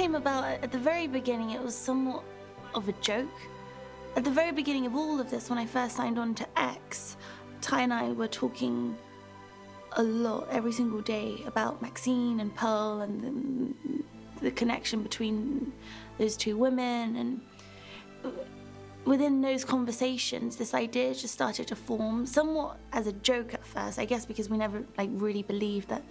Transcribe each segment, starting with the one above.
came about at the very beginning. It was somewhat of a joke. At the very beginning of all of this, when I first signed on to X, Ty and I were talking a lot every single day about Maxxxine and Pearl and the connection between those two women. And within those conversations, this idea just started to form, somewhat as a joke at first, I guess, because we never really believed that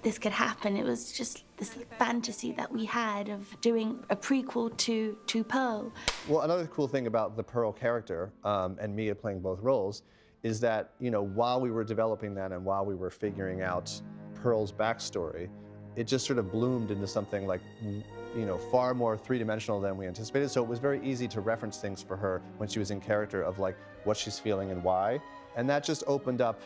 this could happen. It was just this fantasy that we had of doing a prequel to Pearl. Well, another cool thing about the Pearl character and Mia playing both roles is that, while we were developing that and while we were figuring out Pearl's backstory, it just sort of bloomed into something like, far more three-dimensional than we anticipated. So it was very easy to reference things for her when she was in character of like what she's feeling and why. And that just opened up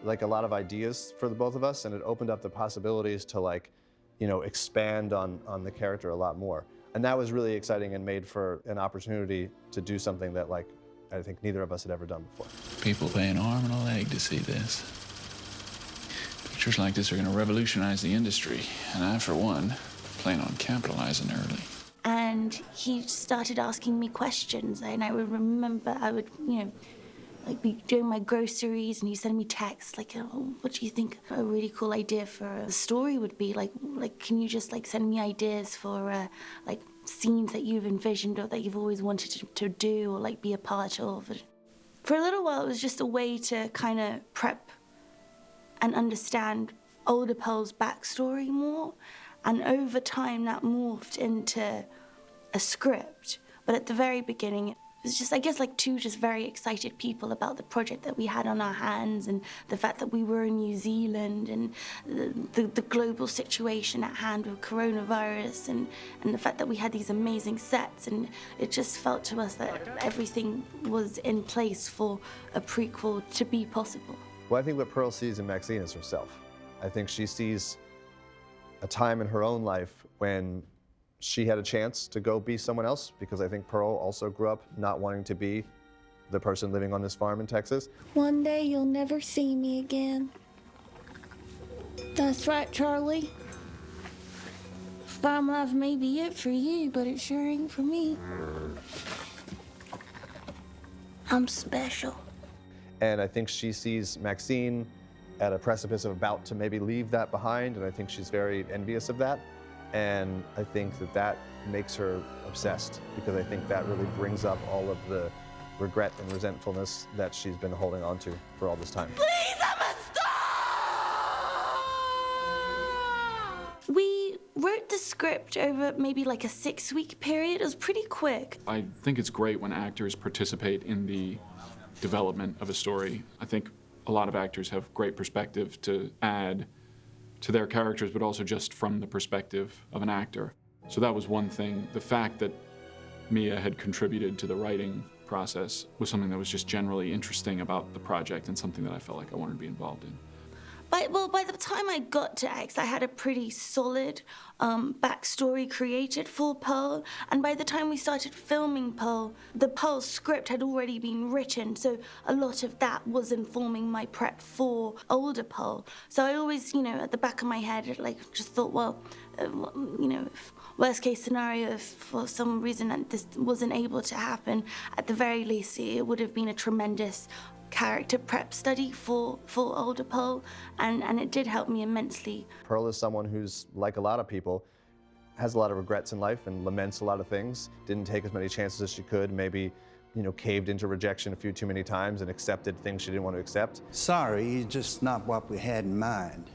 like a lot of ideas for the both of us, and it opened up the possibilities to expand on the character a lot more. And that was really exciting and made for an opportunity to do something that I think neither of us had ever done before. People pay an arm and a leg to see this. Pictures like this are going to revolutionize the industry, and I, for one, plan on capitalizing early. And he started asking me questions, and I would remember I would, be doing my groceries, and he'd send me texts oh, what do you think a really cool idea for a story would be? Can you just send me ideas for scenes that you've envisioned or that you've always wanted to do or be a part of? For a little while, it was just a way to kind of prep and understand older Pearl's backstory more. And over time, that morphed into a script. But at the very beginning, it was just, I guess, two just very excited people about the project that we had on our hands, and the fact that we were in New Zealand, and the global situation at hand with coronavirus, and the fact that we had these amazing sets. And it just felt to us that everything was in place for a prequel to be possible. Well, I think what Pearl sees in Maxxxine is herself. I think she sees a time in her own life when she had a chance to go be someone else, because I think Pearl also grew up not wanting to be the person living on this farm in Texas. One day you'll never see me again. That's right, Charlie. Farm life may be it for you, but it sure ain't for me. I'm special. And I think she sees Maxxxine at a precipice of about to maybe leave that behind, and I think she's very envious of that. And I think that makes her obsessed, because I think that really brings up all of the regret and resentfulness that she's been holding on to for all this time. Please, I'm a star! We wrote the script over maybe a 6-week period. It was pretty quick. I think it's great when actors participate in the development of a story. I think a lot of actors have great perspective to add to their characters, but also just from the perspective of an actor. So that was one thing. The fact that Mia had contributed to the writing process was something that was just generally interesting about the project, and something that I felt like I wanted to be involved in. By the time I got to X, I had a pretty solid backstory created for Pearl. And by the time we started filming Pearl, the Pearl script had already been written. So a lot of that was informing my prep for older Pearl. So I always, at the back of my head, just thought, well, if worst case scenario, if for some reason this wasn't able to happen, at the very least, it would have been a tremendous character prep study for older Pearl, and it did help me immensely. Pearl is someone who's, like a lot of people, has a lot of regrets in life and laments a lot of things, didn't take as many chances as she could, maybe, caved into rejection a few too many times and accepted things she didn't want to accept. Sorry, it's just not what we had in mind.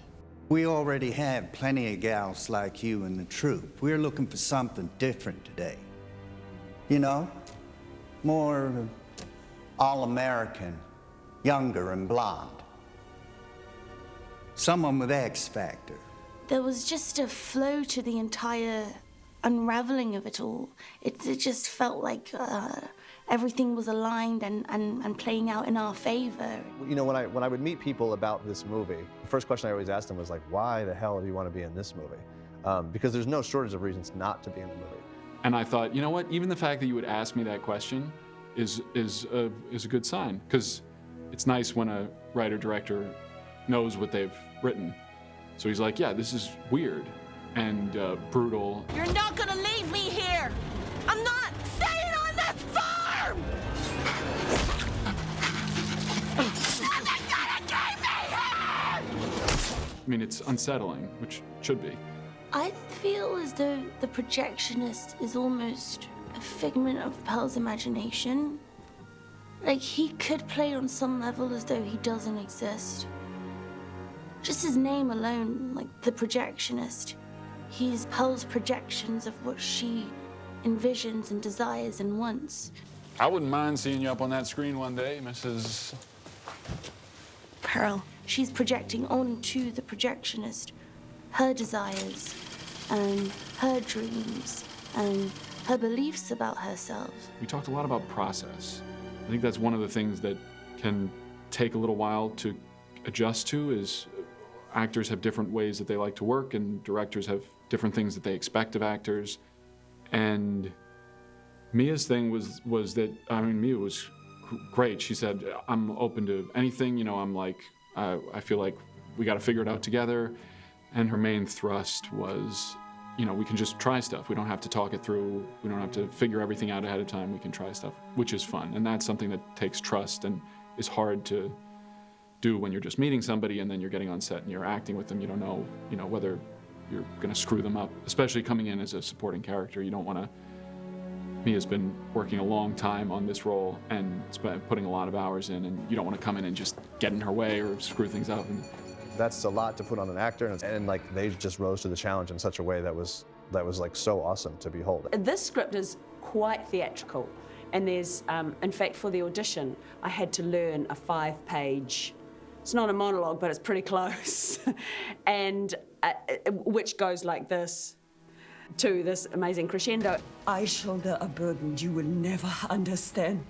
We already have plenty of gals like you in the troupe. We're looking for something different today. More all-American, younger and blonde. Someone with X factor. There was just a flow to the entire unraveling of it all. It just felt like everything was aligned and playing out in our favor. When I would meet people about this movie, the first question I always asked them was why the hell do you want to be in this movie? Because there's no shortage of reasons not to be in the movie. And I thought, you know what? Even the fact that you would ask me that question is a good sign, because it's nice when a writer-director knows what they've written. So he's like, yeah, this is weird, and brutal. You're not gonna leave me here! I'm not staying on this farm! Someone's gonna keep me here! I mean, it's unsettling, which it should be. I feel as though the projectionist is almost a figment of Pearl's imagination. Like, he could play on some level as though he doesn't exist. Just his name alone, like the projectionist, he's Pearl's projections of what she envisions and desires and wants. I wouldn't mind seeing you up on that screen one day, Mrs. Pearl, she's projecting onto the projectionist her desires and her dreams and her beliefs about herself. We talked a lot about process. I think that's one of the things that can take a little while to adjust to, is actors have different ways that they like to work, and directors have different things that they expect of actors. And Mia's thing was that, I mean, Mia was great. She said, I'm open to anything, you know, I'm like, I feel like we got to figure it out together. And her main thrust was, you know, we can just try stuff. We don't have to talk it through. We don't have to figure everything out ahead of time. We can try stuff, which is fun. And that's something that takes trust and is hard to do when you're just meeting somebody and then you're getting on set and you're acting with them. You don't know, you know, whether you're going to screw them up, especially coming in as a supporting character. You don't want to. Mia's been working a long time on this role and putting a lot of hours in, and you don't want to come in and just get in her way or screw things up. And That's a lot to put on an actor, and like they just rose to the challenge in such a way that was like so awesome to behold. This script is quite theatrical, and there's, in fact, for the audition, I had to learn a 5-page, it's not a monologue, but it's pretty close, and which goes like this, to this amazing crescendo. I shoulder a burden you will never understand.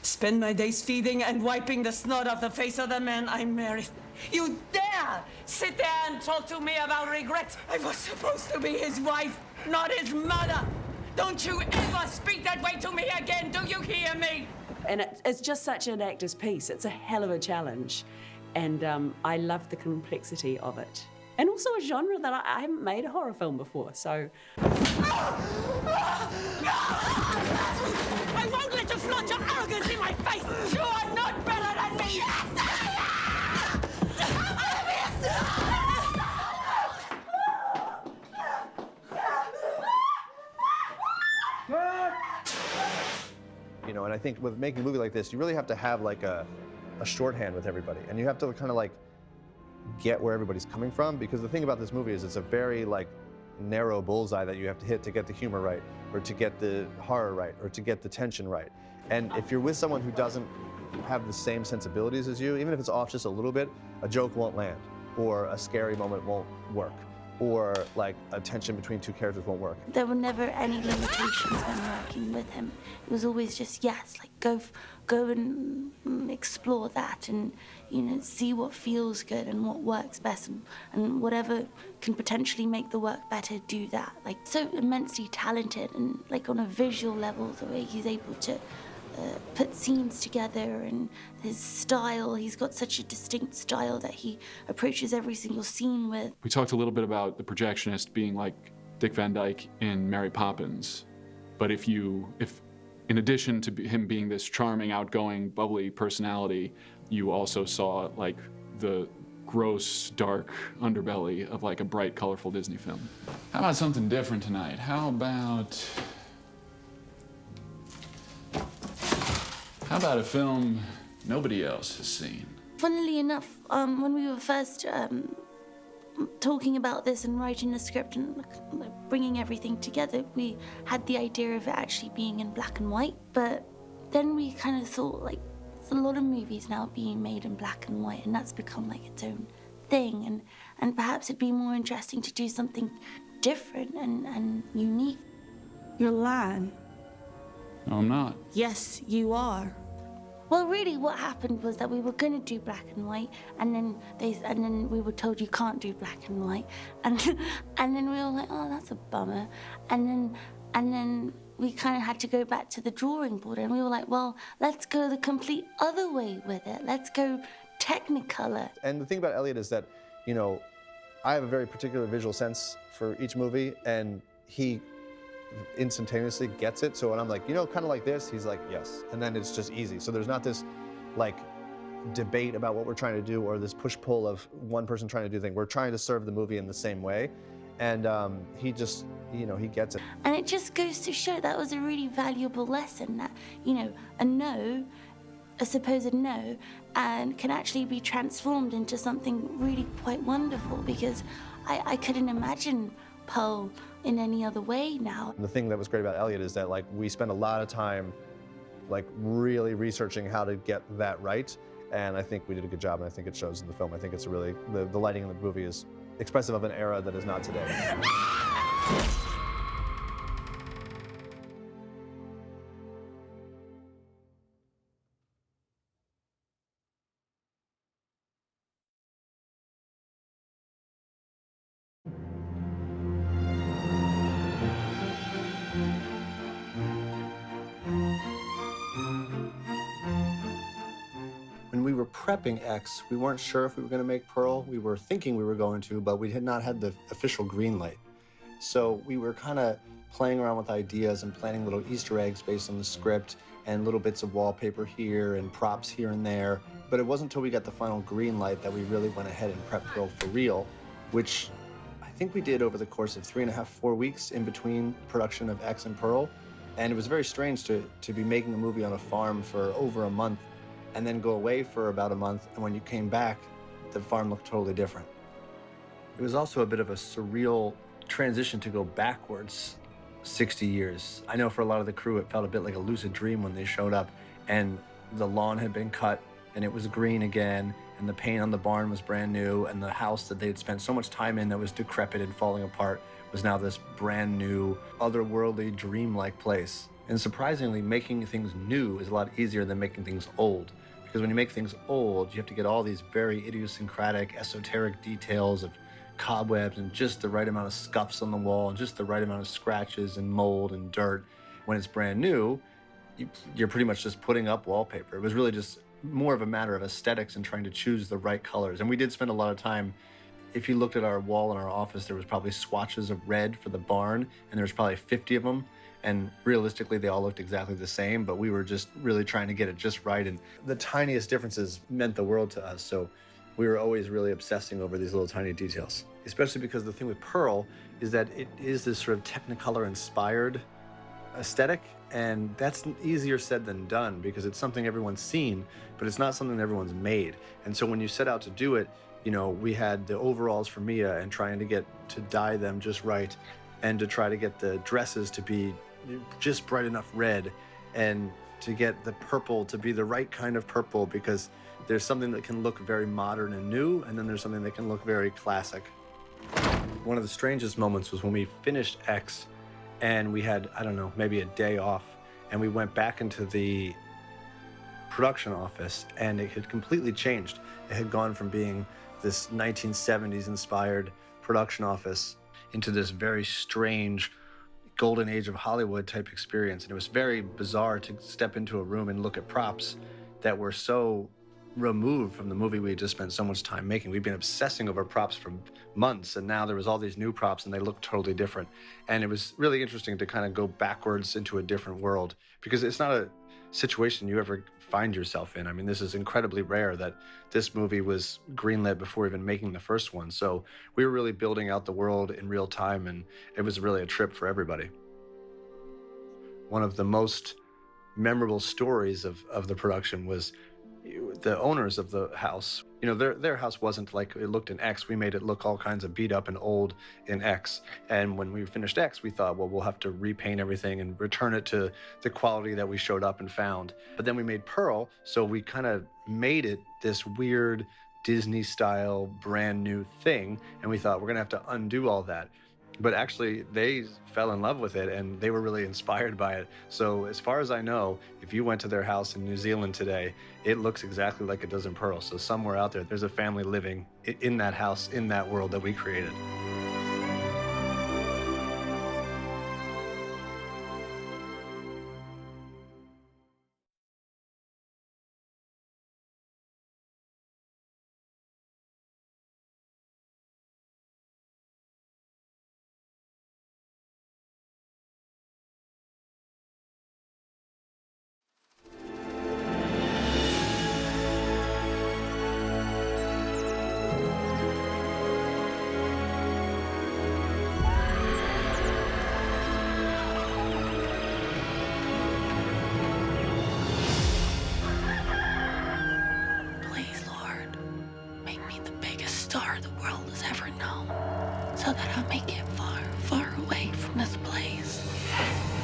Spend my days feeding and wiping the snot off the face of the man I married. You dare sit there and talk to me about regret? I was supposed to be his wife, not his mother. Don't you ever speak that way to me again, do you hear me? And it's just such an actor's piece. It's a hell of a challenge. And I love the complexity of it. And also a genre that I haven't made a horror film before, so. I won't let you flaunt your arrogance in my face! You are not better than me! Yes, You know, and I think with making a movie like this, you really have to have like a shorthand with everybody, and you have to kind of like get where everybody's coming from, because the thing about this movie is it's a very like narrow bullseye that you have to hit to get the humor right, or to get the horror right, or to get the tension right. And if you're with someone who doesn't have the same sensibilities as you, even if it's off just a little bit, a joke won't land, or a scary moment won't work, or like a tension between two characters won't work. There were never any limitations when working with him. It was always just, yes, like go and explore that, and you know, see what feels good and what works best, and whatever can potentially make the work better, do that. Like, so immensely talented, and like on a visual level, the way he's able to put scenes together, and his style, he's got such a distinct style that he approaches every single scene with. we talked a little bit about the projectionist being like Dick Van Dyke in Mary Poppins, but if in addition to him being this charming, outgoing, bubbly personality, you also saw like the gross, dark underbelly of like a bright, colorful Disney film. How about something different tonight? How about a film nobody else has seen? Funnily enough, when we were first talking about this and writing the script and like, bringing everything together, we had the idea of it actually being in black and white, but then we kind of thought, like, there's a lot of movies now being made in black and white, and that's become like its own thing, and perhaps it'd be more interesting to do something different and unique. You're lying. No, I'm not. Yes, you are. Well, really, what happened was that we were going to do black and white, and then we were told you can't do black and white, and then we were like, oh, that's a bummer, and then we kind of had to go back to the drawing board, and we were like, well, let's go the complete other way with it. Let's go Technicolor. And the thing about Elliot is that, you know, I have a very particular visual sense for each movie, and he instantaneously gets it. So when I'm like, you know, kind of like this, he's like, yes. And then it's just easy. So there's not this like debate about what we're trying to do or this push-pull of one person trying to do things. We're trying to serve the movie in the same way. And he just, you know, he gets it. And it just goes to show that was a really valuable lesson that, you know, a no, a supposed no, and can actually be transformed into something really quite wonderful, because I couldn't imagine Pearl in any other way now. The thing that was great about Elliot is that like we spent a lot of time like really researching how to get that right, and I think we did a good job, and I think it shows in the film. I think it's a really, the lighting in the movie is expressive of an era that is not today. When we were prepping X, we weren't sure if we were going to make Pearl. We were thinking we were going to, but we had not had the official green light. So we were kind of playing around with ideas and planning little Easter eggs based on the script and little bits of wallpaper here and props here and there. But it wasn't until we got the final green light that we really went ahead and prepped Pearl for real, which I think we did over the course of 3.5, 4 weeks in between production of X and Pearl. And it was very strange to be making a movie on a farm for over a month and then go away for about a month, and when you came back, the farm looked totally different. It was also a bit of a surreal transition to go backwards 60 years. I know for a lot of the crew, it felt a bit like a lucid dream when they showed up, and the lawn had been cut, and it was green again, and the paint on the barn was brand new, and the house that they had spent so much time in that was decrepit and falling apart was now this brand new, otherworldly, dreamlike place. And surprisingly, making things new is a lot easier than making things old. Because when you make things old, you have to get all these very idiosyncratic, esoteric details of cobwebs and just the right amount of scuffs on the wall and just the right amount of scratches and mold and dirt. When it's brand new, you're pretty much just putting up wallpaper. It was really just more of a matter of aesthetics and trying to choose the right colors. And we did spend a lot of time. If you looked at our wall in our office, there was probably swatches of red for the barn, and there was probably 50 of them. And realistically, they all looked exactly the same, but we were just really trying to get it just right. And the tiniest differences meant the world to us. So we were always really obsessing over these little tiny details, especially because the thing with Pearl is that it is this sort of Technicolor inspired aesthetic. And that's easier said than done because it's something everyone's seen, but it's not something everyone's made. And so when you set out to do it, you know, we had the overalls for Mia and trying to get to dye them just right and to try to get the dresses to be just bright enough red and to get the purple to be the right kind of purple, because there's something that can look very modern and new, and then there's something that can look very classic. One of the strangest moments was when we finished X and we had, I don't know, maybe a day off, and we went back into the production office and it had completely changed. It had gone from being this 1970s inspired production office into this very strange golden age of Hollywood type experience. And it was very bizarre to step into a room and look at props that were so removed from the movie we had just spent so much time making. We'd been obsessing over props for months, and now there was all these new props and they looked totally different. And it was really interesting to kind of go backwards into a different world, because it's not a situation you ever find yourself in. I mean, this is incredibly rare that this movie was greenlit before even making the first one. So we were really building out the world in real time, and it was really a trip for everybody. One of the most memorable stories of the production was the owners of the house. You know, their house wasn't like it looked in X. We made it look all kinds of beat up and old in X. And when we finished X, we thought, well, we'll have to repaint everything and return it to the quality that we showed up and found. But then we made Pearl, so we kind of made it this weird Disney style brand new thing. And we thought we're gonna have to undo all that. But actually, they fell in love with it and they were really inspired by it. So as far as I know, if you went to their house in New Zealand today, it looks exactly like it does in Pearl. So somewhere out there, there's a family living in that house, in that world that we created.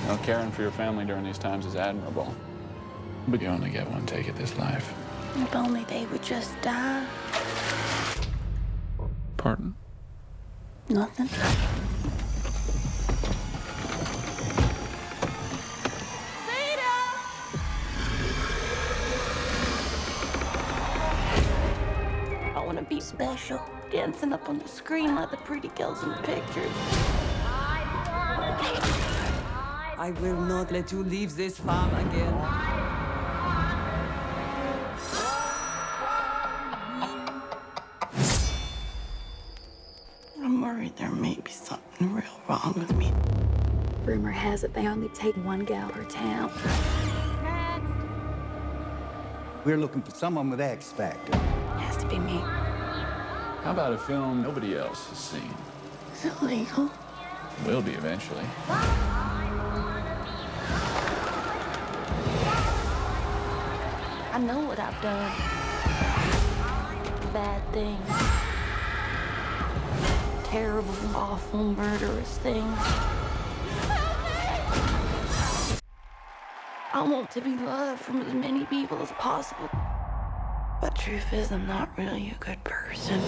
You know, caring for your family during these times is admirable. But you only get one take at this life. If only they would just die. Pardon? Nothing. I want to be special, dancing up on the screen like the pretty girls in the pictures. I will not let you leave this farm again. I'm worried there may be something real wrong with me. Rumor has it they only take one gal per town. We're looking for someone with X Factor. Has to be me. How about a film nobody else has seen? Is it legal? Will be eventually. I know what I've done. Bad things. Terrible, awful, murderous things. I want to be loved from as many people as possible. But truth is, I'm not really a good person.